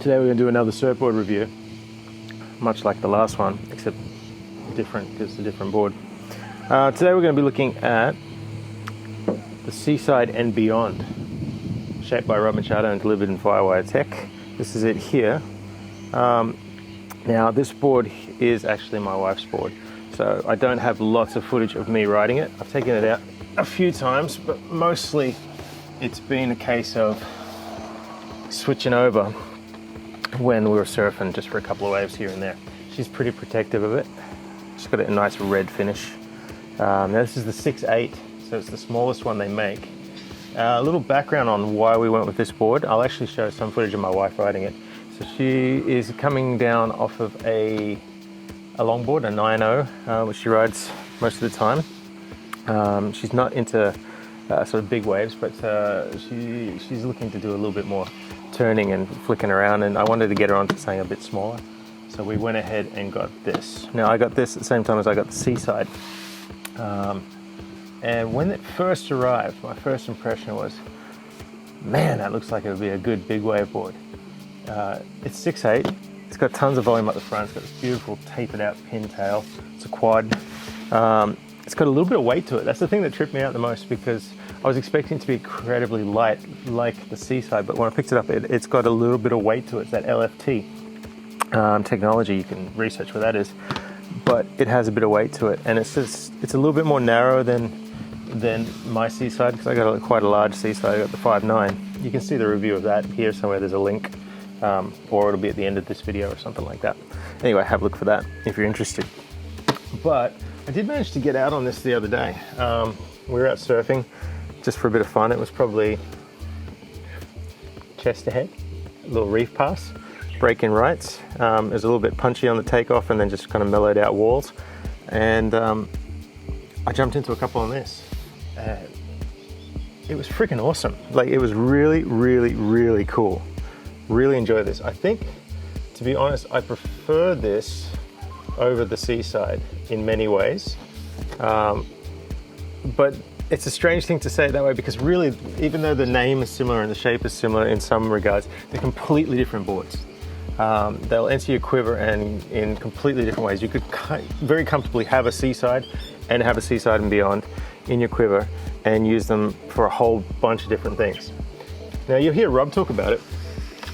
Today we're going to do another surfboard review, much like the last one, except different because it's a different board. Today we're going to be looking at the Seaside and Beyond, shaped by Machado and delivered in Firewire Tech. This is it here. Now this board is actually my wife's board, so I don't have lots of footage of me riding it. I've taken it out a few times, but mostly it's been a case of switching over when we were surfing just for a couple of waves here and there. She's pretty protective of it. She's got a nice red finish. Now this is the 6.8, so it's the smallest one they make. A little background on why we went with this board. I'll actually show some footage of my wife riding it. So she is coming down off of a longboard, a 9.0, which she rides most of the time. She's not into sort of big waves, but she's looking to do a little bit more turning and flicking around, and I wanted to get her onto something a bit smaller. So we went ahead and got this. Now I got this at the same time as I got the Seaside. And when it first arrived, my first impression was, man, that looks like it would be a good big wave board. It's 6.8, it's got tons of volume up the front, it's got this beautiful tapered out pintail, it's a quad. It's got a little bit of weight to it. That's the thing that tripped me out the most, because I was expecting it to be incredibly light like the Seaside, but when I picked it up, it's got a little bit of weight to it. It's that LFT technology. You can research what that is, but it has a bit of weight to it, and it's a little bit more narrow than my Seaside, because I got quite a large Seaside. I got the 5.9. You can see the review of that here somewhere. There's a link, or it'll be at the end of this video or something like that. Anyway, have a look for that if you're interested. But I did manage to get out on this the other day. We were out surfing just for a bit of fun. It was probably chest ahead, a little reef pass, break-in rights. It was a little bit punchy on the takeoff and then just kind of mellowed out walls. And I jumped into a couple on this. It was freaking awesome. Like, it was really, really, really cool. Really enjoyed this. I think, to be honest, I prefer this over the Seaside in many ways. But it's a strange thing to say it that way, because really, even though the name is similar and the shape is similar in some regards, they're completely different boards. They'll enter your quiver and in completely different ways. You could very comfortably have a Seaside and have a Seaside and Beyond in your quiver and use them for a whole bunch of different things. Now you'll hear Rob talk about it.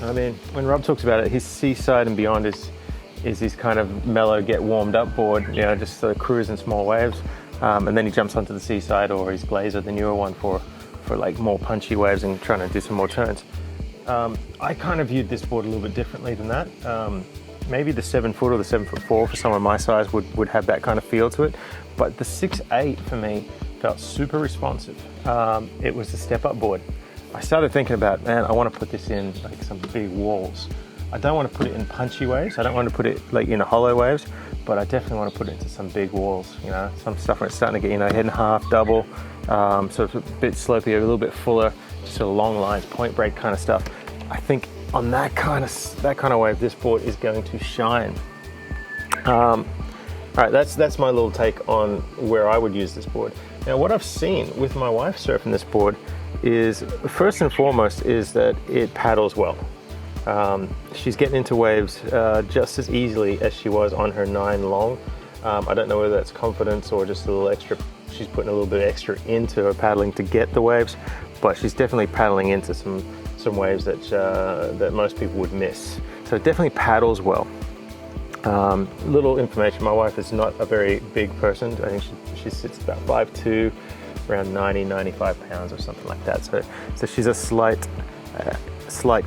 I mean, when Rob talks about it, his Seaside and Beyond is his kind of mellow, get warmed up board, you know, just sort of cruising small waves. And then he jumps onto the Seaside or his Glazer, the newer one, for like more punchy waves and trying to do some more turns. I kind of viewed this board a little bit differently than that. Maybe the 7-foot or the 7'4" for someone my size would have that kind of feel to it. But the 6.8 for me felt super responsive. It was a step-up board. I started thinking about, man, I want to put this in like some big walls. I don't want to put it in punchy waves. I don't want to put it like in hollow waves, but I definitely want to put it into some big walls, you know, some stuff where it's starting to get, you know, head and half, double, sort of a bit slopey, a little bit fuller, just sort of long lines, point break kind of stuff. I think on that kind of wave, this board is going to shine. All right, that's my little take on where I would use this board. Now, what I've seen with my wife surfing this board is, first and foremost, is that it paddles well. She's getting into waves just as easily as she was on her 9 long. I don't know whether that's confidence or just a little extra. She's putting a little bit extra into her paddling to get the waves, but she's definitely paddling into some waves that most people would miss. So it definitely paddles well. Little information: my wife is not a very big person. I think she sits about 5'2", around 90-95 pounds or something like that. So she's a slight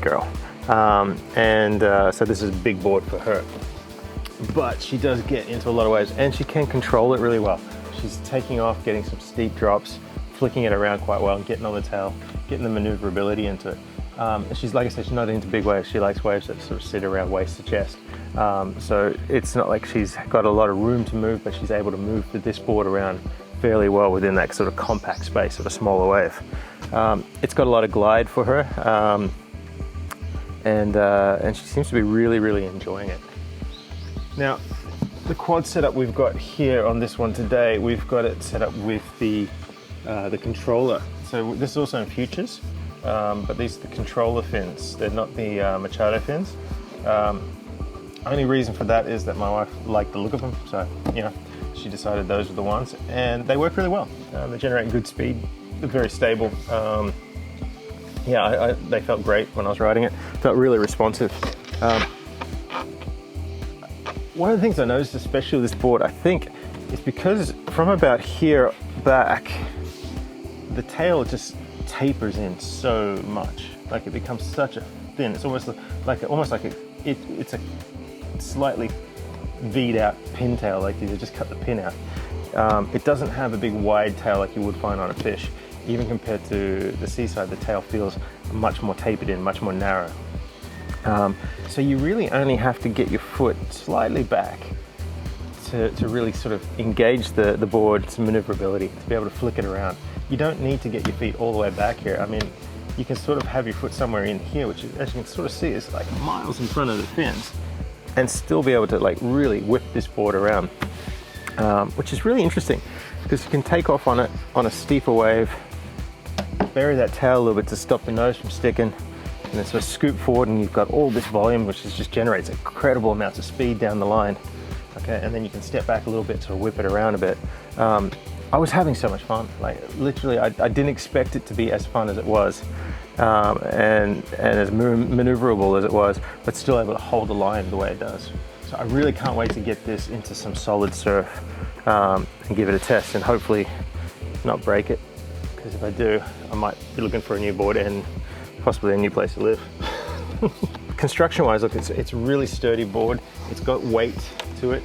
girl. So this is a big board for her, but she does get into a lot of waves and she can control it really well. She's taking off, getting some steep drops, flicking it around quite well, and getting on the tail, getting the maneuverability into it. She's, like I said, she's not into big waves. She likes waves that sort of sit around waist to chest. So it's not like she's got a lot of room to move, but she's able to move this board around fairly well within that sort of compact space of a smaller wave. It's got a lot of glide for her. And she seems to be really, really enjoying it. Now, the quad setup we've got here on this one today, we've got it set up with the controller. So this is also in futures. but these are the controller fins. They're not the Machado fins. Only reason for that is that my wife liked the look of them, so she decided those were the ones, and they work really well. They generate good speed, they're very stable. They felt great when I was riding it. Felt really responsive. One of the things I noticed, especially with this board, I think, is because from about here back, the tail just tapers in so much. Like it becomes such a thin. It's almost like it's a slightly V'd out pintail, like you just cut the pin out. It doesn't have a big wide tail like you would find on a fish. Even compared to the Seaside, the tail feels much more tapered in, much more narrow. So you really only have to get your foot slightly back to really sort of engage the board's maneuverability, to be able to flick it around. You don't need to get your feet all the way back here. I mean, you can sort of have your foot somewhere in here, which as you can sort of see is like miles in front of the fins, and still be able to like really whip this board around, which is really interesting because you can take off on it on a steeper wave, bury that tail a little bit to stop the nose from sticking, and then sort of scoop forward, and you've got all this volume which just generates incredible amounts of speed down the line. Okay, and then you can step back a little bit to whip it around a bit. I was having so much fun. Like literally, I didn't expect it to be as fun as it was, and as maneuverable as it was, but still able to hold the line the way it does. So I really can't wait to get this into some solid surf and give it a test, and hopefully not break it. Because if I do, I might be looking for a new board and possibly a new place to live. Construction-wise, look, it's a really sturdy board. It's got weight to it.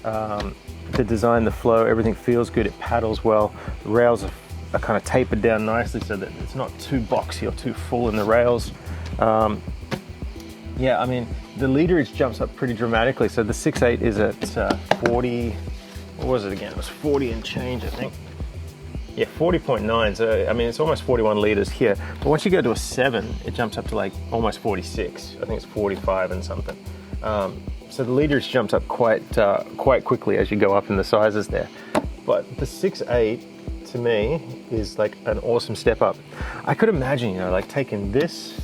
The design, the flow, everything feels good. It paddles well. The rails are kind of tapered down nicely so that it's not too boxy or too full in the rails. Yeah, I mean, the leaderage jumps up pretty dramatically. So the 6.8 is at 40, what was it again? It was 40 and change, I think. Yeah, 40.9, so I mean, it's almost 41 liters here. But once you go to a 7, it jumps up to like almost 46. I think it's 45 and something. So the leaderage jumps up quite quickly as you go up in the sizes there. But the 6.8 to me is like an awesome step up. I could imagine, like taking this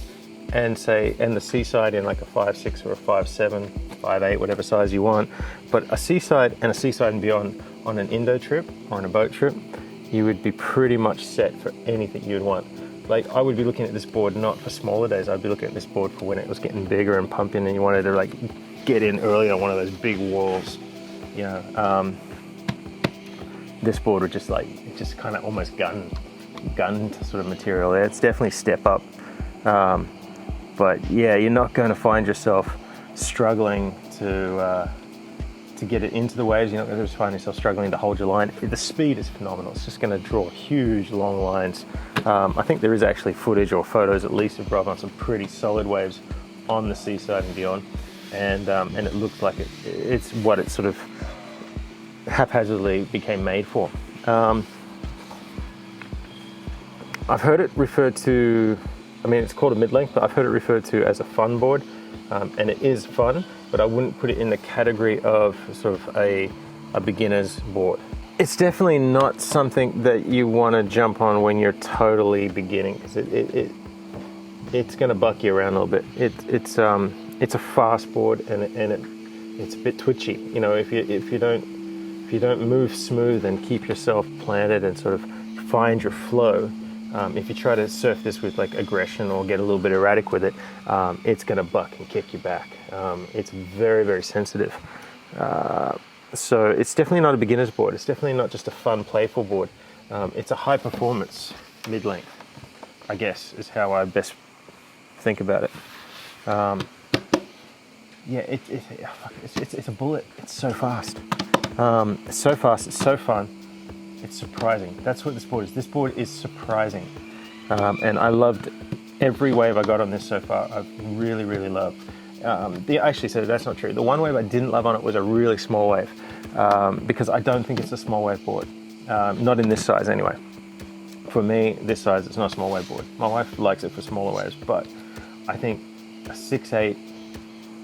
and the Seaside in like a 5.6 or a 5.7, 5.8, whatever size you want. But a Seaside and a Seaside and Beyond on an Indo trip or on a boat trip, you would be pretty much set for anything you'd want. Like I would be looking at this board not for smaller days, I'd be looking at this board for when it was getting bigger and pumping and you wanted to like get in early on one of those big walls. This board would just kind of almost gun sort of material there. It's definitely a step up. But yeah, you're not going to find yourself struggling to get it into the waves. You're not going to find yourself struggling to hold your line. The speed is phenomenal. It's just going to draw huge long lines. I think there is actually footage or photos at least of Rob on some pretty solid waves on the Seaside and Beyond, and it looked like it's what it sort of haphazardly became made for. I've heard it referred to, I mean, it's called a mid-length, but I've heard it referred to as a fun board, and it is fun, but I wouldn't put it in the category of sort of a beginner's board. It's definitely not something that you want to jump on when you're totally beginning, because it's going to buck you around a little bit. It's a fast board, and it's a bit twitchy. If you don't move smooth and keep yourself planted and sort of find your flow, if you try to surf this with like aggression or get a little bit erratic with it, it's going to buck and kick you back. It's very, very sensitive. So it's definitely not a beginner's board. It's definitely not just a fun, playful board. It's a high performance mid-length, I guess, is how I best think about it. Yeah, it's a bullet. It's so fast. It's so fast. It's so fun. It's surprising. That's what this board is. This board is surprising. And I loved every wave I got on this so far. I've really, really loved. Actually, so that's not true. The one wave I didn't love on it was a really small wave, because I don't think it's a small wave board. Not in this size anyway. For me, this size, it's not a small wave board. My wife likes it for smaller waves, but I think a 6.8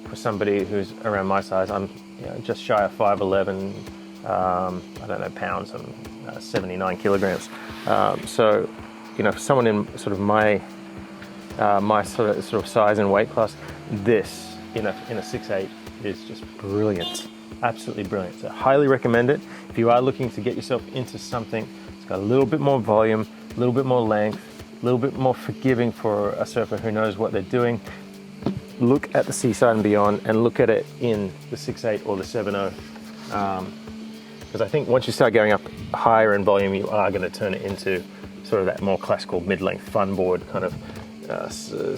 for somebody who's around my size, I'm just shy of 5'11", I don't know, pounds, I'm 79 kilograms. So, for someone in sort of my my sort of size and weight class, this in a 6.8 is just brilliant, absolutely brilliant. So highly recommend it if you are looking to get yourself into something. It's got a little bit more volume, a little bit more length, a little bit more forgiving for a surfer who knows what they're doing. Look at the Seaside and Beyond, and look at it in the 6.8 or the 7.0. Because I think once you start going up higher in volume, you are going to turn it into sort of that more classical mid-length funboard kind of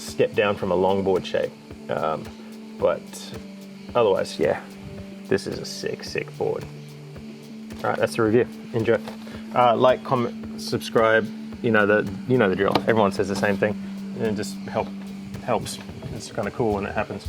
step down from a longboard shape. But otherwise, yeah, this is a sick board. All right, that's the review. Enjoy. Like, comment, subscribe. You know the drill. Everyone says the same thing, and it just helps. It's kind of cool when it happens.